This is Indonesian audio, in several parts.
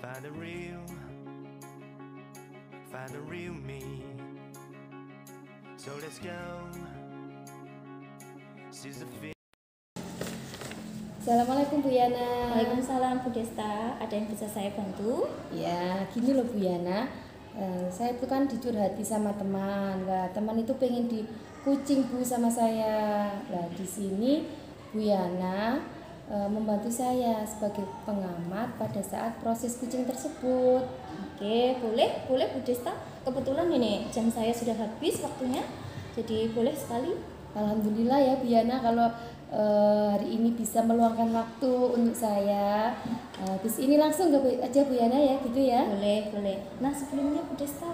Find the real me. So let's go. Seize the feeling. Assalamualaikum Bu Yana. Waalaikumsalam Bu Desta. Ada yang bisa saya bantu? Ya, gini loh Bu Yana. Saya itu kan dicurhati sama teman. Nah, teman itu pengen di kucing Bu sama saya. Nah, di sini Bu Yana membantu saya sebagai pengamat pada saat proses kucing tersebut. Oke, boleh Bu Desta. Kebetulan ini jam saya sudah habis waktunya. Jadi boleh sekali. Alhamdulillah ya Bu Yana kalau hari ini bisa meluangkan waktu untuk saya. Terus ini langsung aja Bu Yana ya, gitu ya? Boleh. Nah, sebelumnya Bu Desta,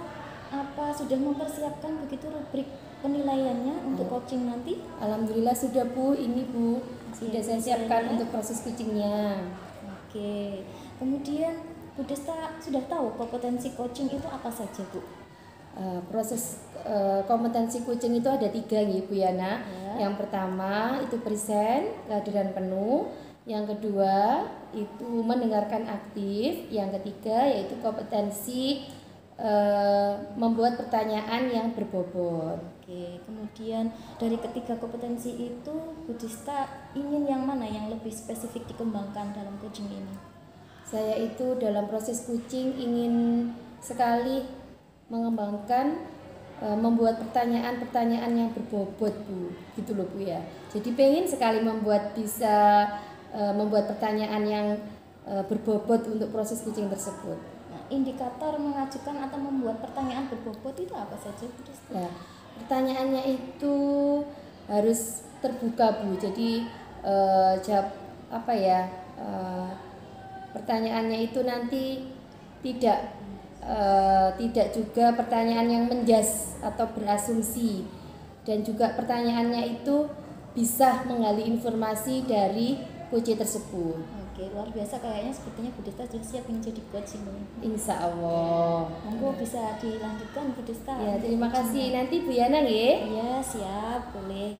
apa sudah mempersiapkan begitu rubrik penilaiannya untuk coaching nanti? Alhamdulillah sudah Bu, ini Bu sudah saya siapkan untuk proses coachingnya. Oke, kemudian Bu Desta sudah tahu kompetensi coaching itu apa saja Bu? Proses kompetensi coaching itu ada 3 nih Bu Yana. Ya. Yang pertama itu present, kehadiran penuh. Yang kedua itu mendengarkan aktif. Yang ketiga yaitu kompetensi membuat pertanyaan yang berbobot. Oke, kemudian dari ketiga kompetensi itu Bu Desta ingin yang mana yang lebih spesifik dikembangkan dalam coaching ini? Saya itu dalam proses coaching ingin sekali mengembangkan membuat pertanyaan-pertanyaan yang berbobot Bu, gitu loh Bu ya. Jadi pengen sekali bisa membuat pertanyaan yang berbobot untuk proses coaching tersebut. Nah, indikator mengajukan atau membuat pertanyaan berbobot itu apa saja Bu Desta? Nah, pertanyaannya itu harus terbuka Bu. Jadi pertanyaannya itu nanti tidak juga pertanyaan yang menjas atau berasumsi, dan juga pertanyaannya itu bisa menggali informasi dari coach tersebut. Oke, luar biasa, kayaknya sepertinya Bu Desta sudah siap ingin jadi coach ini. Insya Allah. Monggo bisa dilanjutkan Bu Desta. Ya, terima kasih. Nanti Bu Yana nggih. Iya, siap, boleh.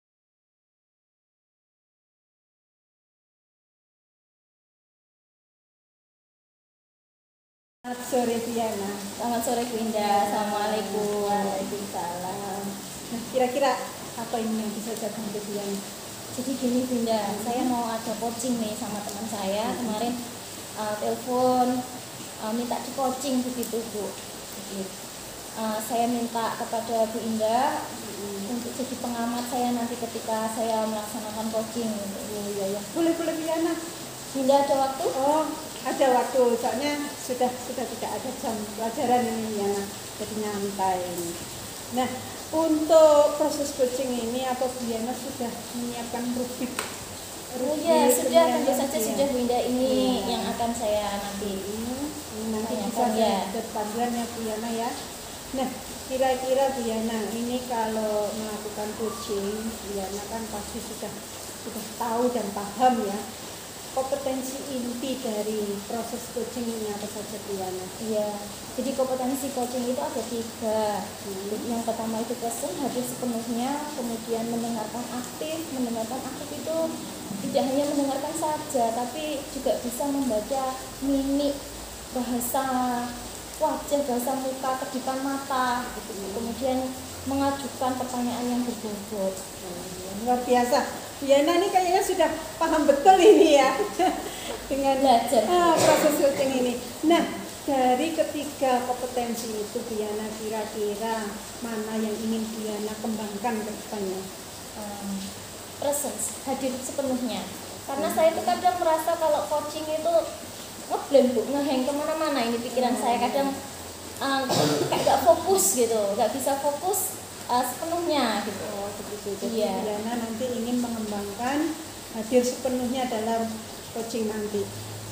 Selamat sore Bu Yana. Selamat sore Bu Indah. Assalamualaikum. Waalaikumsalam. Nah, kira-kira apa ini yang bisa saya bantu Bu Yana? Jadi gini Bu Indah, saya mau ada coaching nih sama teman saya kemarin telepon minta di coaching begitu Bu. Jadi, saya minta kepada Bu Indah untuk jadi pengamat saya nanti ketika saya melaksanakan coaching. Iya. Boleh Bu Yana. Bu Indah ada waktu? Oh, ada waktu. Soalnya sudah tidak ada jam pelajaran ini ya. Jadi nyantai ini. Nah, untuk proses coaching ini apa Bu Yana sudah menyiapkan rubrik? Oh iya, sudah, tentu saja ya. sudah Bu Indah, ini yang akan saya nanti Nanti bisa tanyakan ya. depankan ya Bu Yana ya. Nah, kira-kira Bu Yana ini kalau melakukan coaching, Bu Yana kan pasti sudah tahu dan paham ya kompetensi inti dari proses coaching ini apa saja Bu Yana? Iya, jadi kompetensi coaching itu ada 3. Yang pertama itu present, hadir sepenuhnya, kemudian mendengarkan aktif. Mendengarkan aktif itu tidak hanya mendengarkan saja, tapi juga bisa membaca mimik, bahasa wajah, bahasa muka, kedipan mata, gitu. Kemudian mengajukan pertanyaan yang berbobot. Luar biasa. Bu Yana ini kayaknya sudah paham betul ini ya dengan Belajar. Proses coaching ini. Nah, dari ketiga kompetensi itu Bu Yana kira-kira mana yang ingin Bu Yana kembangkan ke depannya? Presence, hadir sepenuhnya. Karena saya itu kadang merasa kalau coaching itu ngeblend Bu, ngeheng kemana-mana ini pikiran saya kadang kayak gak fokus gitu, gak bisa fokus sepenuhnya gitu. Oh, begitu. Jadi Iya. Bu Yana nanti ingin mengembangkan hadir sepenuhnya dalam coaching nanti.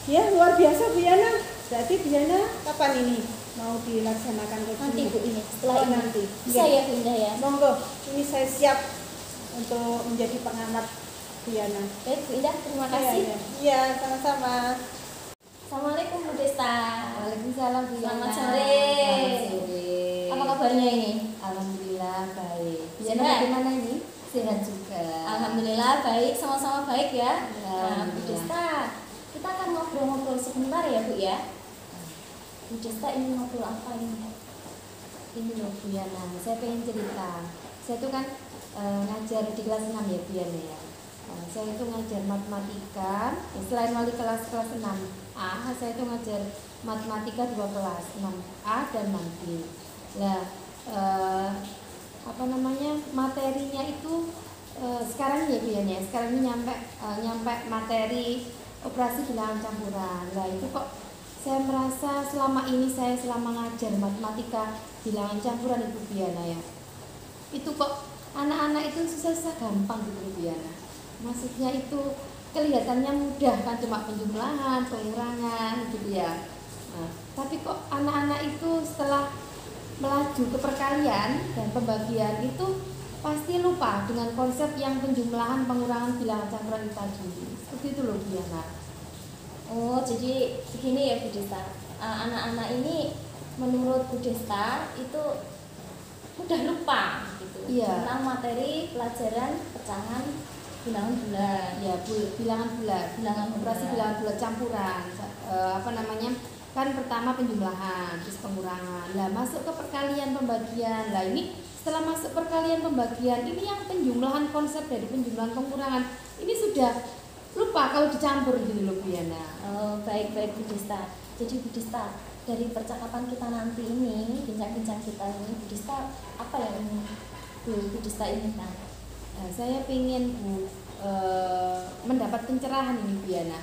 Ya, luar biasa Bu Yana. Berarti Bu Yana kapan ini mau dilaksanakan coaching? Nanti Bu ini, setelah ini. nanti. Bisa ya Bu Indah ya? Monggo, ini saya siap untuk menjadi pengamat Bu Yana. Baik Bu Indah, terima kasih. Iya, sama-sama. Assalamualaikum Bu Desta. Waalaikumsalam Bu Yana. Selamat sore. Selamat sore. Apa kabarnya ini? Alhamdulillah baik. Bu Yana Sehat? bagaimana ini? Sehat juga. Alhamdulillah baik, sama-sama baik ya. Nah Bu Alhamdulillah. Desta, kita akan ngobrol-ngobrol sebentar ya Bu ya. Bu Desta ingin ngobrol apa ini? Ini loh Bu Yana, saya pengen cerita. Saya tuh kan ngajar di kelas 6 ya Bu Yana ya. Saya itu ngajar matematika, selain wali kelas 6A, saya itu ngajar matematika 2 kelas, 6A dan 6B. Nah, materinya itu sekarang ya Bu Yana ya, sekarang ini nyampe materi operasi bilangan campuran. Nah itu kok saya merasa selama ngajar matematika bilangan campuran itu Bu Yana ya, itu kok anak-anak itu susah gampang gitu Bu Yana. Maksudnya itu kelihatannya mudah kan, cuma penjumlahan, pengurangan gitu ya. Nah, tapi kok anak-anak itu setelah melaju ke perkalian dan pembagian itu pasti lupa dengan konsep yang penjumlahan, pengurangan, bilangan campuran itu tadi. Seperti itu loh Bu Yana. Oh, jadi begini ya Bu Desta. Anak-anak ini menurut Bu Desta itu mudah lupa gitu. Iya. Tentang materi pelajaran pecahan bilangan bulat. Ya, bilangan bulat, operasi bulat. bilangan bulat campuran. Kan pertama penjumlahan, terus pengurangan. Lah masuk ke perkalian pembagian. Lah ini setelah masuk perkalian pembagian, ini yang penjumlahan, konsep dari penjumlahan pengurangan ini sudah lupa kalau dicampur gitu loh Bu Yana. Oh, baik Bu Desta. Jadi Bu Desta, dari percakapan kita nanti ini, bincang-bincang kita ini, Bu Desta apa yang ingin Bu Desta inginkan? Saya ingin mendapat pencerahan ini Bu Yana.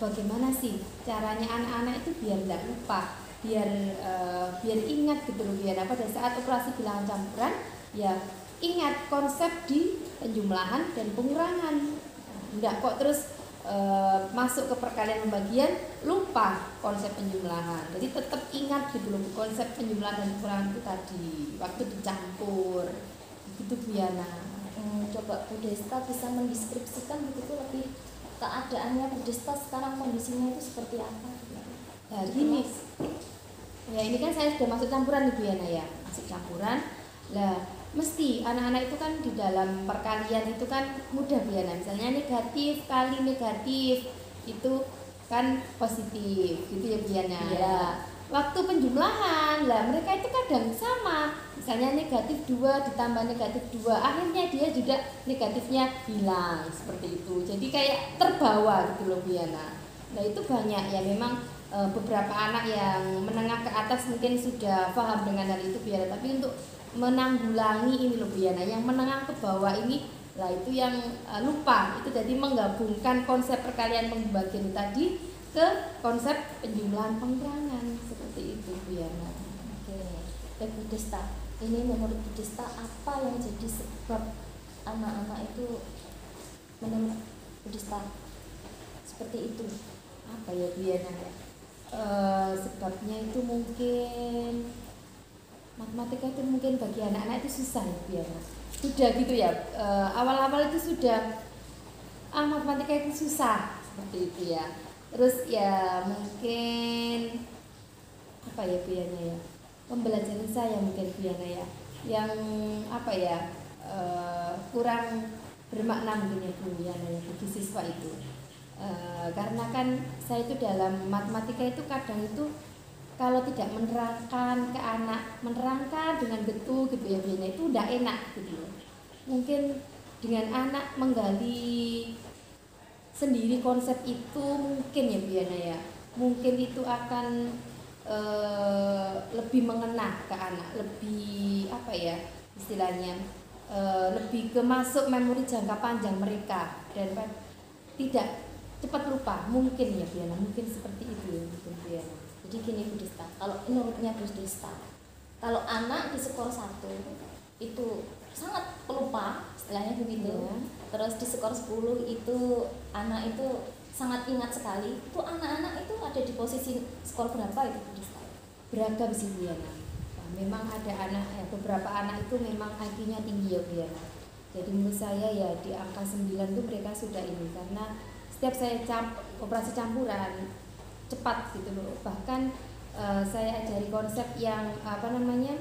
Bagaimana sih caranya anak-anak itu biar tidak lupa, biar ingat gitu loh Bu Yana. Pada saat operasi bilangan campuran, ya ingat konsep di penjumlahan dan pengurangan. Enggak kok terus masuk ke perkalian pembagian lupa konsep penjumlahan. Jadi tetap ingat gitu loh konsep penjumlahan dan pengurangan itu tadi waktu dicampur. Gitu Bu Yana. Coba Bu Desta bisa mendeskripsikan begitu lebih keadaannya Bu Desta sekarang, kondisinya itu seperti apa? Nah, gini. Ya ini kan saya sudah masuk campuran nih Bu Yana ya. Masuk campuran. Lah mesti anak-anak itu kan di dalam perkalian itu kan mudah Bu Yana. Misalnya negatif kali negatif itu kan positif gitu ya Bu Yana. Iya. Waktu penjumlahan lah mereka itu kadang sama. Misalnya negatif 2 ditambah negatif 2, akhirnya dia juga negatifnya hilang seperti itu. Jadi kayak terbawa gitu loh Bu Yana. Nah itu banyak ya memang beberapa anak yang menengah ke atas mungkin sudah paham dengan hal itu Bu Yana. Tapi untuk menanggulangi ini loh Bu Yana, yang menengah ke bawah ini lah itu yang lupa. Itu jadi menggabungkan konsep perkalian pembagian tadi ke konsep penjumlahan pengurangan seperti itu Bu Yana. Oke, baik Bu Desta. Ini menurut Bu Desta apa yang jadi sebab anak-anak itu menurut Bu Desta seperti itu? Apa ya Bu Yana ya? Sebabnya itu mungkin matematika itu mungkin bagi anak-anak itu susah ya Bu Yana. Sudah gitu ya, awal-awal itu sudah matematika itu susah seperti itu ya. Terus ya mungkin apa ya Bu Yana ya, pembelajaran saya mungkin Bu Yana ya, yang apa ya kurang bermakna mungkin ya Bu Yana ya bagi siswa itu. Karena kan saya itu dalam matematika itu kadang itu kalau tidak menerangkan ke anak, menerangkan dengan betul gitu ya Bu Yana, itu udah enak gitu loh. Mungkin dengan anak menggali sendiri konsep itu mungkin ya Bu Yana ya, mungkin itu akan lebih mengena ke anak, lebih apa ya istilahnya, lebih ke masuk memori jangka panjang mereka dan tidak cepat lupa mungkin ya Bu Yana, mungkin seperti itu ya mungkin Bu Yana. Jadi gini Bu Desta, kalau menurutnya Bu Desta, kalau anak di skor 1 itu sangat pelupa, istilahnya begitu. Ya. Terus di skor 10 itu anak itu sangat ingat sekali. Itu anak-anak itu ada di posisi skor berapa itu Bu Desta? Beragam sih Bu Yana. Nah, memang ada anak ya, beberapa anak itu memang IQ-nya tinggi ya Bu Yana. Jadi menurut saya ya di angka 9 itu mereka sudah ini, karena setiap saya operasi campuran cepat gitu loh. Bahkan saya ajari konsep yang apa namanya,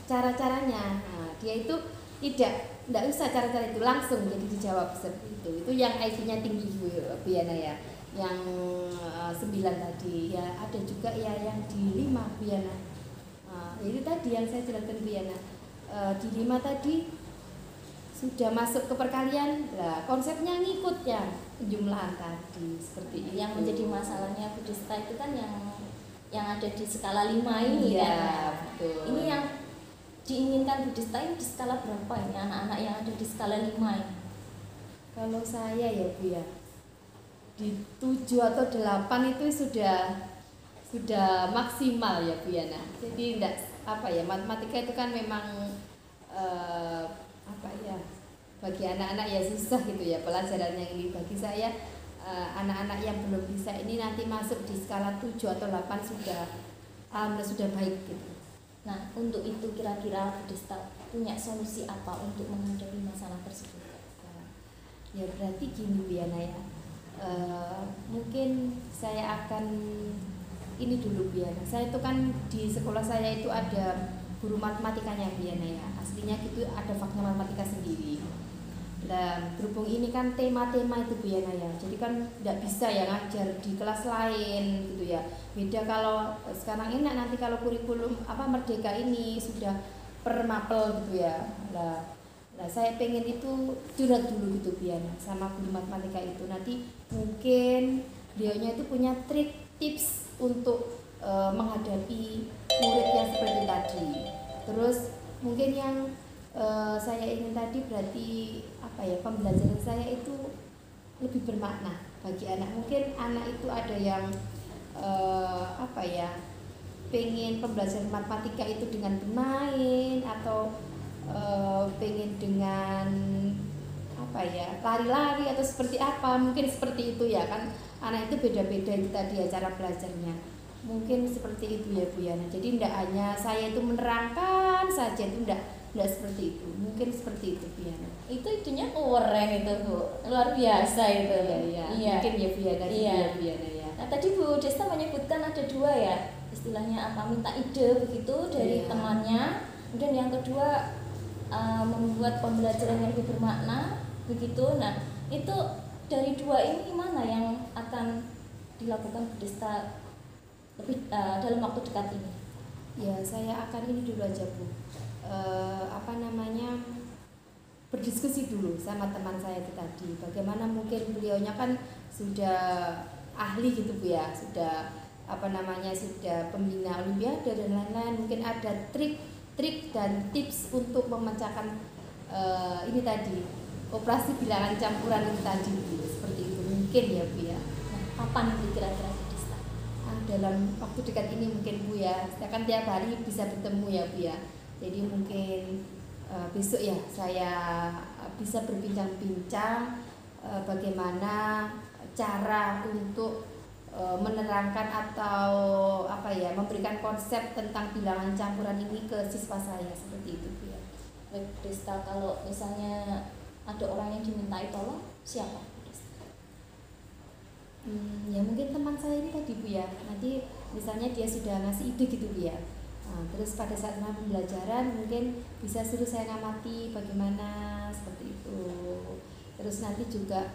cara-caranya. Nah, dia itu tidak usah cara-cara itu, langsung jadi dijawab seperti itu. Itu yang IQ-nya tinggi Bu Yana ya. yang 9 tadi ya, ada juga ya yang di 5 Bu Yana. Itu tadi yang saya jelaskan Bu Yana. Di 5 tadi sudah masuk ke perkalian, lah konsepnya ngikut ya penjumlahan tadi seperti itu. Yang menjadi masalahnya Buddhista itu kan yang ada di skala 5 ini ya, kan. betul. Ini yang diinginkan Buddhista ini di skala berapa ini anak-anak yang ada di skala 5 ini? Kalau saya ya Bu ya, di 7 atau 8 itu sudah maksimal ya Bu Yana. Jadi enggak apa ya, matematika itu kan memang apa ya, bagi anak-anak ya susah gitu ya pelajaran yang ini. Bagi saya anak-anak yang belum bisa ini nanti masuk di skala 7 atau 8 sudah alhamdulillah sudah baik gitu. Nah, untuk itu kira-kira Buddhista punya solusi apa untuk menghadapi masalah tersebut? Ya berarti gini Bu Yana ya, mungkin saya akan ini dulu Bu Yana. Saya itu kan di sekolah saya itu ada guru matematikanya Bu Yana ya, aslinya gitu ada fakta matematika sendiri. Dan berhubung ini kan tema-tema itu Bu Yana ya, jadi kan tidak bisa ya ngajar di kelas lain gitu ya. Beda kalau sekarang enak, nanti kalau kurikulum Merdeka ini sudah per mapel gitu ya. Nah saya pengen itu curhat dulu gitu Bu Yana sama guru matematika itu. Nanti mungkin beliaunya itu punya trik tips untuk menghadapi murid yang seperti tadi. Terus mungkin yang saya ingin tadi berarti apa ya, pembelajaran saya itu lebih bermakna bagi anak. Mungkin anak itu ada yang apa ya, pengen pembelajaran matematika itu dengan bermain atau pengen dengan apa ya, lari-lari atau seperti apa, mungkin seperti itu ya kan. Anak itu beda-beda itu tadi ya cara belajarnya, mungkin seperti itu ya Bu Yana. Jadi tidak hanya saya itu menerangkan saja, itu tidak seperti itu, mungkin seperti itu Bu Yana. Itu idenya keren itu Bu, luar biasa itu. Iya. Mungkin ya Bu Yana. Iya. Ya, Bu Yana ya. Nah tadi Bu Desta menyebutkan ada 2 ya, istilahnya apa, minta ide begitu dari temannya, kemudian yang kedua membuat pembelajaran yang lebih bermakna begitu. Nah itu dari 2 ini mana yang akan dilakukan Buddhista lebih dalam waktu dekat ini? Ya saya akan ini dulu aja Bu, berdiskusi dulu sama teman saya itu tadi. Bagaimana mungkin beliaunya kan sudah ahli gitu Bu ya, sudah sudah pembina olimpiade dan lain-lain. Mungkin ada trik dan tips untuk memecahkan ini tadi, operasi bilangan campuran itu tadi Bu, seperti itu mungkin ya Bu ya. Nah, kapan itu kira-kira Buddhista? Dalam waktu dekat ini mungkin Bu ya, saya kan tiap hari bisa bertemu ya Bu ya. Jadi mungkin besok ya saya bisa berbincang-bincang bagaimana cara untuk menerangkan atau memberikan konsep tentang bilangan campuran ini ke siswa saya, seperti itu Bu ya. Baik Buddhista, kalau misalnya ada orang yang dimintai tolong, siapa Buddhista? Ya mungkin teman saya ini tadi Bu ya, nanti misalnya dia sudah ngasih ide gitu Bu ya. Nah, terus pada saat pembelajaran mungkin bisa suruh saya ngamati bagaimana, seperti itu. Terus nanti juga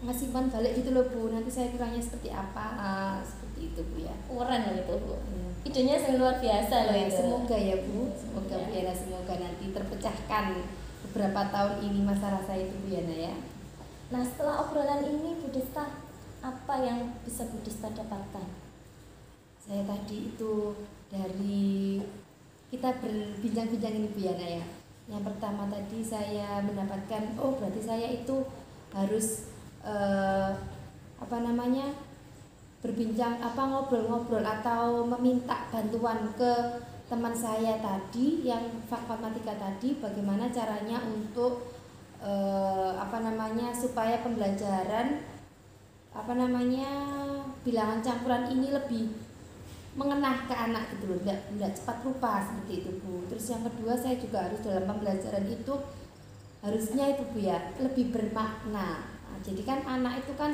ngasih umpan balik gitu loh Bu, nanti saya kurangnya seperti apa, seperti itu Bu ya. Keren loh itu Bu. Ya. Idenya sangat luar biasa loh itu. Semoga ya Bu, semoga Bu Yana, semoga nanti terpecahkan beberapa tahun ini masalah saya itu Bu Yana ya. Nah setelah obrolan ini Buddhista, apa yang bisa Buddhista dapatkan? Saya tadi itu dari kita berbincang-bincang ini Bu Yana ya. Yang pertama tadi saya mendapatkan, berarti saya itu harus berbincang ngobrol-ngobrol atau meminta bantuan ke teman saya tadi yang matematika tadi, bagaimana caranya untuk supaya pembelajaran bilangan campuran ini lebih mengena ke anak gitu loh, tidak cepat lupa seperti itu Bu. Terus yang kedua saya juga harus dalam pembelajaran itu harusnya itu Bu ya lebih bermakna. Jadi kan anak itu kan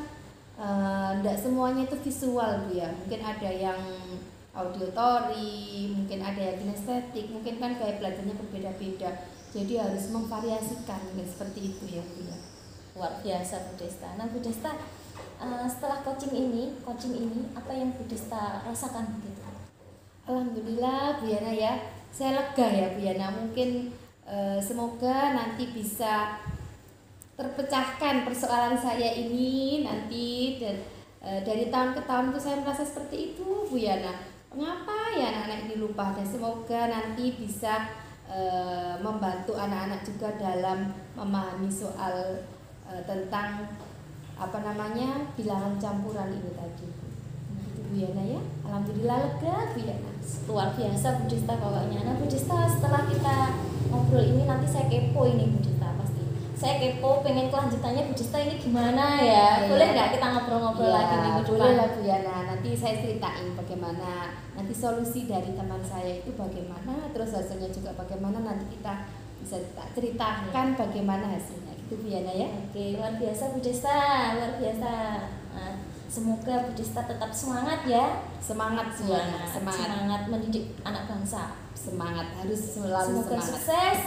tidak semuanya itu visual Bu ya, mungkin ada yang auditory, mungkin ada yang kinestetik, mungkin kan gaya belajarnya berbeda-beda. Jadi harus memvariasikan seperti itu ya Bu ya. luar biasa Bu Desta. Nah Bu Desta, setelah coaching ini apa yang Bu Desta rasakan begitu? Alhamdulillah Bu Yana ya, saya lega ya Bu Yana. Mungkin semoga nanti bisa terpecahkan persoalan saya ini nanti, dan dari tahun ke tahun tuh saya merasa seperti itu Bu Yana. Mengapa ya anak-anak ini lupa, dan semoga nanti bisa membantu anak-anak juga dalam memahami soal tentang bilangan campuran ini tadi. Gitu Bu Yana ya. Alhamdulillah lega Bu Yana. Luar biasa Bu Desta pokoknya. Nah Bu Desta, setelah kita ngobrol ini nanti saya kepo ini Bu Desta, pasti saya kepo, pengen kelanjutannya Bu Desta ini gimana ya. Boleh nggak kita ngobrol-ngobrol lagi minggu depan? Boleh lah Bu Yana. Nanti saya ceritain bagaimana nanti solusi dari teman saya itu bagaimana, terus hasilnya juga bagaimana, nanti kita bisa ceritakan bagaimana hasilnya gitu Bu Yana ya. Oke, luar biasa Bu Desta, luar biasa. Nah, semoga Bu Desta tetap semangat ya. Semangat Bu Yana, semangat mendidik anak bangsa. Semangat, harus selalu Semoga semangat. sukses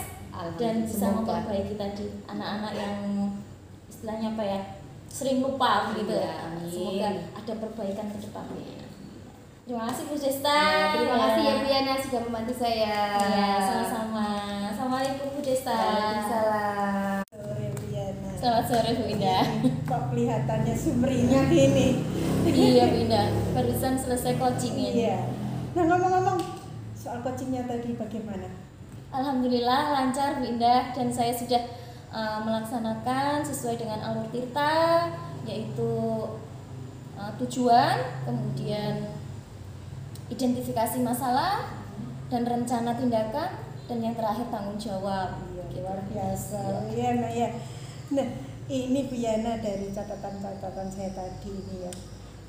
dan bisa Semoga. memperbaiki tadi anak-anak yang istilahnya apa ya, sering lupa begitu. Ya, amin. Semoga ada perbaikan ke depannya. Terima kasih Bu Desta. Terima kasih ya Bu Yana sudah membantu saya. Ya, sama-sama. Assalamualaikum Bu Desta. Waalaikumsalam. Sore Bu Yana. Selamat sore Bu Indah. Kok kelihatannya sumringah ini. Iya Bu Indah, barusan selesai coaching ini. Iya. Nah ngomong-ngomong soal coachingnya tadi bagaimana? Alhamdulillah lancar Bu Indah, dan saya sudah melaksanakan sesuai dengan alur tirta, yaitu tujuan, kemudian identifikasi masalah dan rencana tindakan, dan yang terakhir tanggung jawab. Iya, luar biasa. Iya, nah ya. Nah, ini Bu Yana dari catatan-catatan saya tadi ini ya.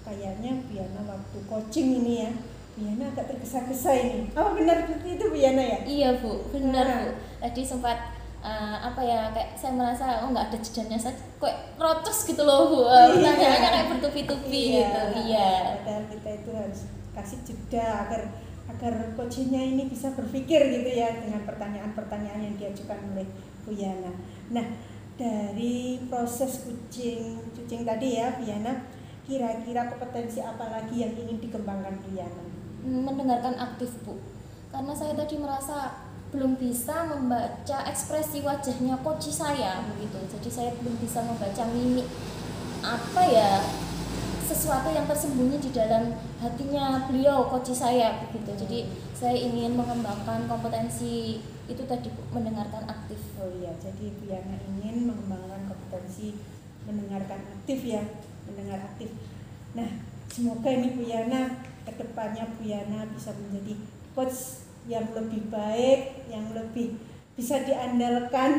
Kayaknya Bu Yana waktu coaching ini ya, Bu Yana agak tergesa-gesa ini. Oh benar seperti itu Bu Yana ya? Iya Bu, benar Bu. Tadi sempat kayak saya merasa nggak ada jedanya, saya kayak rotos gitu loh Bu. Pertanyaannya kayak bertubi-tubi gitu. Iya. Padahal kita itu harus kasih jeda agar coachingnya ini bisa berpikir gitu ya dengan pertanyaan-pertanyaan yang diajukan oleh Bu Yana. Nah, dari proses coaching tadi ya Bu Yana, kira-kira kompetensi apa lagi yang ingin dikembangkan Bu Yana? Mendengarkan aktif Bu, karena saya tadi merasa belum bisa membaca ekspresi wajahnya coach saya begitu. Jadi saya belum bisa membaca mimik apa ya, sesuatu yang tersembunyi di dalam hatinya beliau coach saya begitu. Jadi saya ingin mengembangkan kompetensi itu tadi Bu, mendengarkan aktif. Oh iya, jadi Bu Yana ingin mengembangkan kompetensi mendengarkan aktif ya, mendengar aktif. Nah, semoga ini Bu Yana kedepannya Bu Yana bisa menjadi coach yang lebih baik, yang lebih bisa diandalkan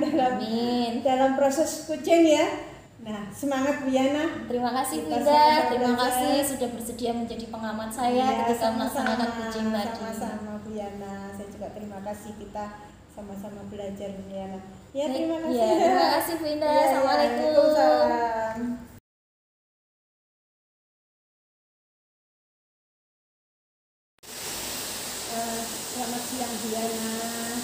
dalam proses coaching ya. Nah, semangat Bu Yana. Terima kasih Bu Kita Indah, sama-sama terima belajar. kasih sudah bersedia menjadi pengamat saya ketika melaksanakan coaching tadi. Sama-sama Bu Yana. Saya juga terima kasih, kita sama-sama belajar Bu Yana. Ya, Baik, terima kasih. ya, terima kasih Bu Indah. Ya, Assalamualaikum. Waalaikumsalam. Selamat siang Bu Yana.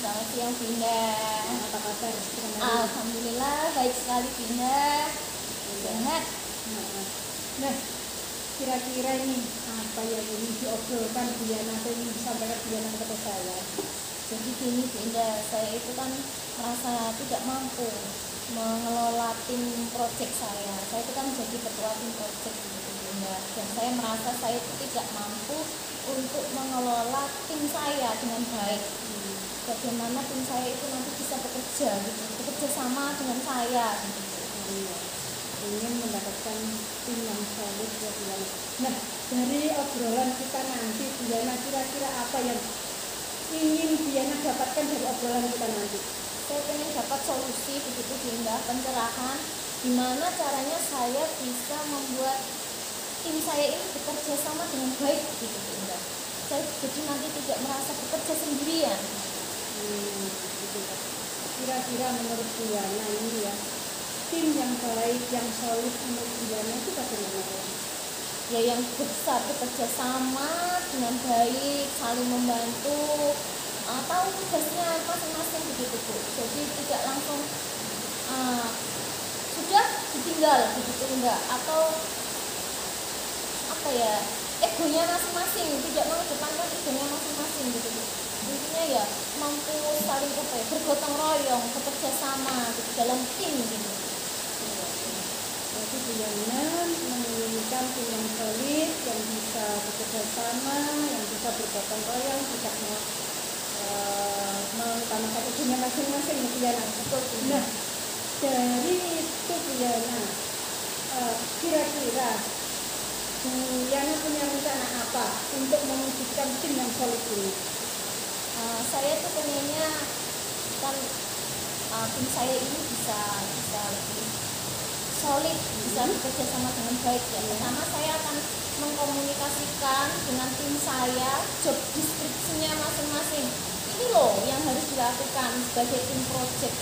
Selamat siang Bu Indah. Apa kabar? Alhamdulillah baik sekali Bu Indah. Sehat. Nah, kira-kira ini apa yang ingin diobrolkan Bu Yana atau ingin disampaikan Bu Yana kepada saya? Jadi gini Bu Indah, saya itu kan merasa tidak mampu mengelola tim project saya. Saya itu kan jadi ketua tim project gitu Bu Indah. Dan saya merasa saya itu tidak mampu untuk mengelola tim saya dengan baik. Bagaimana tim saya itu nanti bisa bekerja sama dengan saya gitu. Ingin mendapatkan tim yang solid ya Bu Yana. Nah, dari obrolan kita nanti Bu Yana, kira-kira apa yang ingin Bu Yana dapatkan dari obrolan kita nanti? Saya ingin dapat solusi begitu Bu Indah, pencerahan gimana caranya saya bisa membuat tim saya ini bekerja sama dengan baik gitu Bu Indah. Saya jadi nanti tidak merasa bekerja sendirian. Gitu. Kira-kira menurut Bu Yana ini ya, tim yang baik, yang solid menurut Bu Yana itu bagaimana ya? Ya yang bisa bekerja sama dengan baik, saling membantu, tahu tugasnya masing-masing begitu Bu. Jadi tidak langsung sudah udah ditinggal ditunda, atau apa ya, egonya masing-masing, tidak mengedepankan egonya masing-masing gitu. Intinya ya mampu saling apa ya, bergotong royong, bekerja sama gitu, dalam tim gitu. Jadi Diana menginginkan tim yang solid, yang bisa bekerja sama, yang bisa bergotong royong, tidak mengutamakan egonya masing-masing, Diana. Betul. Nah, dari itu Diana, kira-kira Diana punya rencana apa untuk mewujudkan tim yang solid ini? Saya tuh pengennya kan tim saya ini bisa lebih solid, bisa bekerja sama dengan baik ya. Pertama saya akan mengkomunikasikan dengan tim saya job description-nya masing-masing. Ini loh yang harus dilakukan sebagai tim project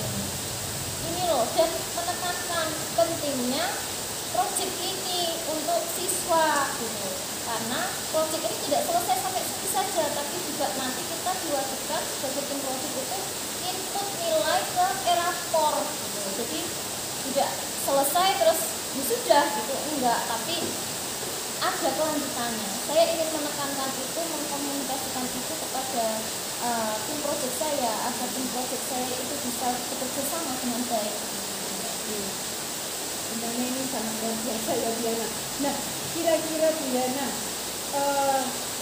ini loh, dan menekankan pentingnya project ini untuk siswa gitu. Karena project ini tidak selesai sampai sini saja, tapi juga nanti kita diwajibkan sebagai tim project itu input nilai ke rapor gitu. Jadi tidak selesai terus ya sudah gitu, enggak, tapi ada kelanjutannya. Saya ingin menekankan itu, mengkomunikasikan itu kepada tim project saya, agar tim project saya itu bisa bekerja sama dengan baik. Sebenarnya ini sangat luar biasa ya Diana. Nah, kira-kira Diana,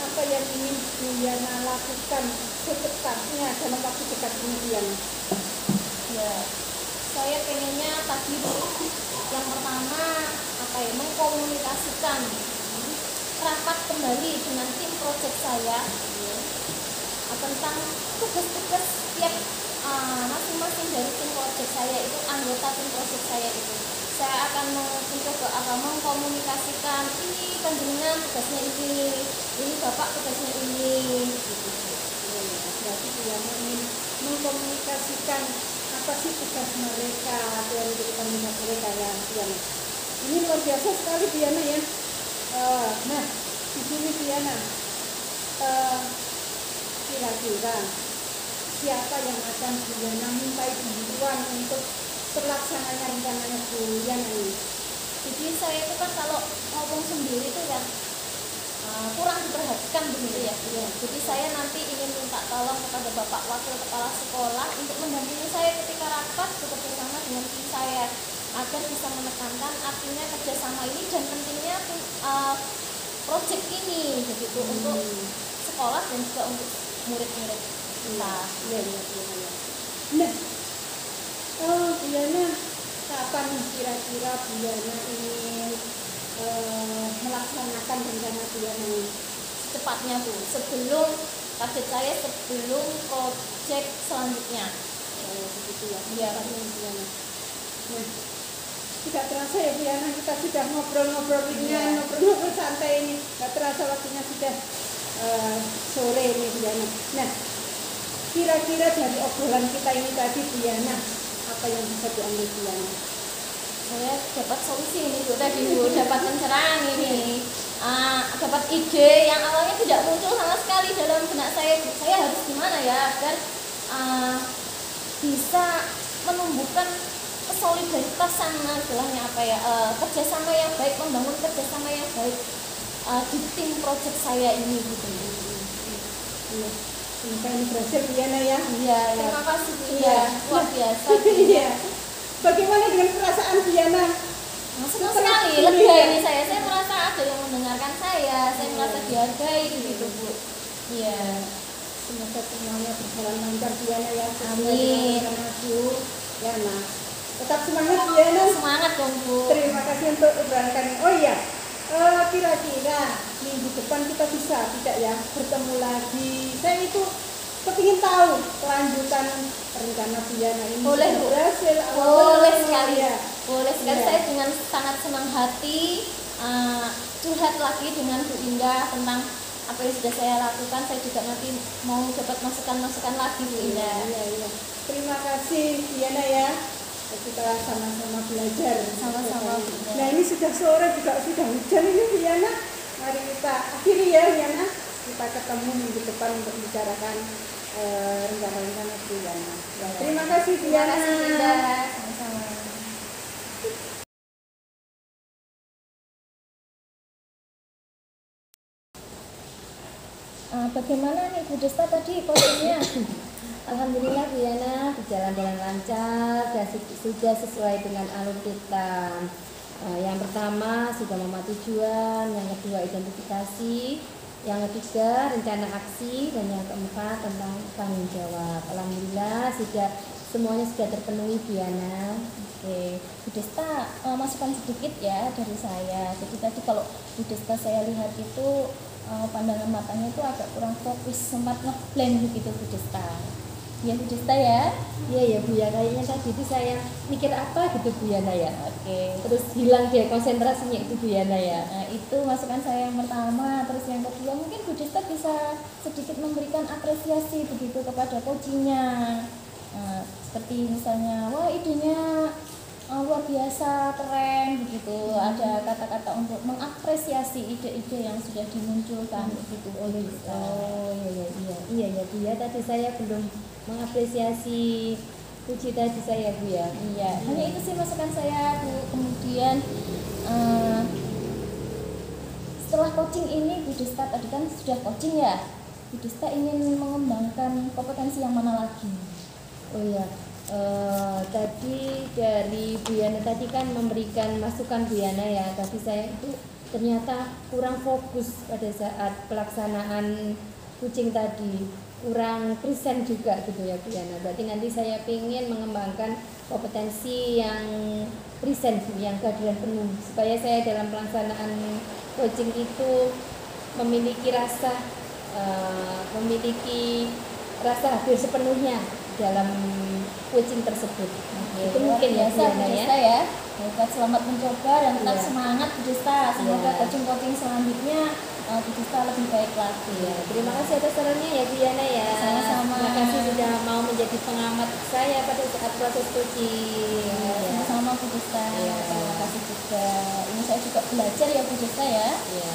apa yang ingin Diana lakukan secepatnya dalam waktu dekat ini Diana? Ya, saya pengennya tadi yang pertama apa ya, mengkomunikasikan rapat kembali dengan tim project saya tentang tugas-tugas tiap masing-masing dari tim project saya itu, anggota tim project saya itu. Saya akan mencoba mengkomunikasikan ini panjenengan tugasnya ini bapak tugasnya ini gitu. Berarti Diana ingin mengkomunikasikan apa sih tugas mereka dan determinasi mereka ya Diana. Ini luar biasa sekali Diana ya. Nah, di sini Diana, kira-kira siapa yang akan Diana mintai bantuan untuk terlaksananya rencananya Diana ini? Jadi saya itu kan kalau ngomong sendiri itu ya kurang diperhatikan begitu ya. Jadi saya nanti ingin minta tolong kepada Bapak Wakil Kepala Sekolah untuk mendampingi saya ketika rapat bekerja sama dengan tim saya, agar bisa menekankan artinya kerjasama ini dan pentingnya proyek ini begitu untuk sekolah dan juga untuk murid-murid kita. Nah, Diana, kapan kira-kira Diana ingin melaksanakan rencana Diana ini? Secepatnya Bu, sebelum target saya sebelum proyek selanjutnya. Begitu ya. Iya. Diana. Nah, tidak terasa ya Diana, kita sudah ngobrol-ngobrol ringan, ngobrol-ngobrol santai ini. Tidak terasa waktunya sudah sore ini Diana. Nah, kira-kira dari obrolan kita ini tadi Diana, apa yang bisa diambil Diana? Saya dapat solusi ini Bu tadi Bu, dapat pencerahan ini, dapat ide yang awalnya tidak muncul sama sekali dalam benak saya harus gimana ya agar bisa menumbuhkan kesolidaritas istilahnya apa ya, kerjasama yang baik, membangun kerjasama yang baik di tim project saya ini gitu. Iya. Ini berhasil Diana ya. Iya, terima kasih Bu. Iya, Luar biasa. Iya. Bagaimana dengan perasaan Diana? Senang sekali, lega ini saya merasa ada yang mendengarkan saya merasa dihargai gitu Bu. Iya. Semoga semuanya berjalan lancar Diana ya. Amin. Ya nah, tetap semangat Diana. Semangat dong Bu. Terima kasih untuk obrolan. Oh iya, kira-kira minggu depan kita bisa tidak ya bertemu lagi? Saya itu kepingin tahu kelanjutan rencana Diana ini. Boleh Bu. Berhasil? Boleh sekali ya. Boleh sekali. Iya. Saya dengan sangat senang hati curhat lagi dengan Bu Indah tentang apa yang sudah saya lakukan. Saya juga nanti mau dapat masukan-masukan lagi Bu Indah. Iya. Terima kasih Diana ya. Kita sama-sama belajar. Sama-sama Bu Indah. Nah ini sudah sore juga sudah hujan ini Diana. Mari kita akhiri ya Diana. Kita ketemu minggu depan untuk membicarakan rencana-rencana Diana. Ya, terima kasih Diana. Terima kasih Bu Indah. Sama-sama. Bagaimana nih Bu Desta tadi coachingnya? Alhamdulillah Bu Yana berjalan dengan lancar dan sudah sesuai dengan alur kita. Yang pertama sudah mematuhi tujuan, yang kedua identifikasi, yang ketiga rencana aksi, dan yang keempat tentang tanggung jawab. Alhamdulillah semuanya sudah terpenuhi Bu Yana. Oke, Bu Desta, masukan sedikit ya dari saya. Jadi tadi kalau Bu Desta saya lihat itu pandangan matanya itu agak kurang fokus, sempat ngeblend begitu Bu Desta. Ya Bu Desta ya. Iya ya Bu ya, kayaknya tadi itu saya mikir apa gitu Bu Yana ya. Oke. Terus hilang dia konsentrasinya itu Bu Yana ya. Nah, itu masukan saya yang pertama. Terus yang kedua mungkin Bu Desta bisa sedikit memberikan apresiasi begitu kepada coachingnya. Seperti misalnya, wah idenya luar biasa, keren begitu. Ada kata-kata untuk mengapresiasi ide-ide yang sudah dimunculkan begitu. Iya ya Bu ya, tadi saya belum mengapresiasi puji tadi saya Bu ya. Iya, hanya itu sih masukan saya Bu. Kemudian setelah coaching ini Bu Desta tadi kan sudah coaching ya, Bu Desta ingin mengembangkan kompetensi yang mana lagi? Oh iya, tadi dari Bu Yana tadi kan memberikan masukan Bu Yana ya. Tadi saya itu ternyata kurang fokus pada saat pelaksanaan coaching tadi, kurang present juga gitu ya Bu Yana. Berarti nanti saya ingin mengembangkan kompetensi yang present, yang kehadiran penuh, supaya saya dalam pelaksanaan coaching itu memiliki rasa hadir sepenuhnya dalam coaching tersebut. Itu mungkin ya Bu Bu Yana Desta ya. ya. Hebat, selamat mencoba dan tetap Iya. semangat Bu Desta. Semoga Iya. coaching selanjutnya Bu Desta lebih baik lagi. Ya, terima kasih atas sarannya ya Bu Yana ya. Sama-sama. Terima kasih sudah mau menjadi pengamat saya pada saat proses coaching. Ya. Sama-sama Bu Desta. Iya. Terima kasih juga. Ini saya juga belajar ya Bu Desta ya. Ya.